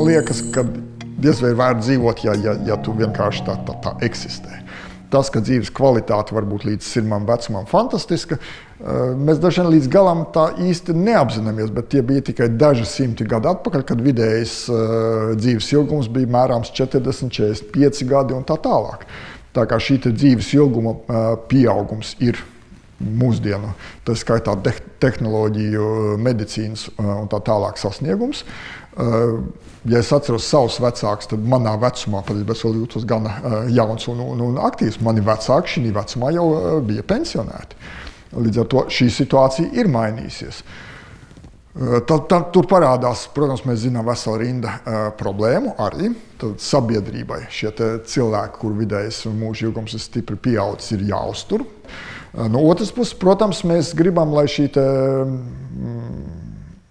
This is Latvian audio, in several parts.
liekas, ka diez vai ir vērts dzīvot, ja tu vienkārši tā eksistē. Tas, ka dzīves kvalitāte var būt līdz sirmam vecumam fantastiska, mēs daži vien līdz galam tā īsti neapzināmies, bet tie bija tikai daži simti gadu atpakaļ, kad vidējais dzīves ilgums bija mērāms 40, 45 gadi un tā tālāk. Tā kā šī dzīves ilguma pieaugums ir mūsdienu, tā skaitā tehnoloģiju, medicīnas un tā tālāk sasniegums. Ja es atceros savus vecākus, tad manā vecumā, patiesībā es vēl jūtos gan jauns un aktīvs, mani vecāki šī vecumā jau bija pensionēti. Līdz ar to šī situācija ir mainījusies. Tur parādās, protams, mēs zinām veselu rinda problēmu arī. Tad sabiedrībai šie cilvēki, kur vidējais mūža ilgums ir stipri pieaudzis, ir jāuztur. No otras puses, protams, mēs gribam, lai šī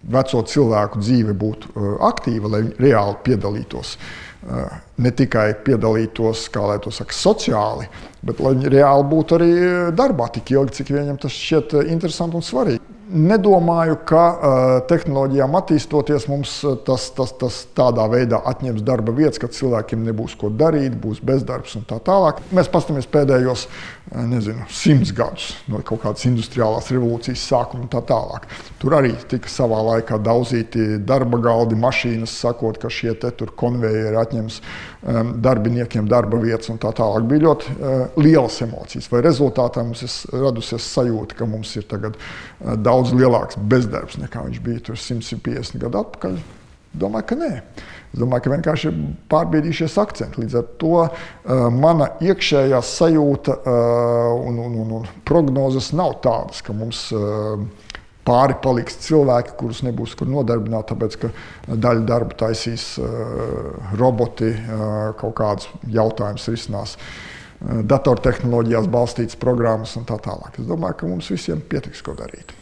veco cilvēku dzīve būtu aktīva, lai viņi reāli piedalītos. Ne tikai piedalītos, kā lai to saka, sociāli, bet lai viņi reāli būtu arī darbā tik ilgi, cik viņam tas šķiet interesanti un svarīgi. Nedomāju, ka tehnoloģijām attīstoties mums tas tādā veidā atņems darba vietas, ka cilvēkiem nebūs ko darīt, būs bezdarbs un tā tālāk. Mēs paskatāmies pēdējos, 100 gadus no kaut kādas industriālās revolūcijas sākuma un tā tālāk. Tur arī tika savā laikā daudzīti darba galdi, mašīnas, sakot, ka šie tur konvejeri atņems darbiniekiem darba vietas un tā tālāk. Bija ļoti lielas emocijas. Vai rezultātā mums ir radusies sajūta, ka mums ir tagad daudz lielāks bezdarbs nekā viņš bija tur 150 gadu atpakaļ? Domāju, ka nē. Es domāju, ka vienkārši ir pārbīdījušies akcenti. Līdz ar to mana iekšējā sajūta un prognozes nav tādas, ka mums pāri paliks cilvēki, kurus nebūs kur nodarbināt, tāpēc, ka daļu darbu taisīs roboti, kaut kādus jautājumus risinās, datortehnoloģijās balstītas programmas un tā tālāk. Es domāju, ka mums visiem pietiks, ko darīt.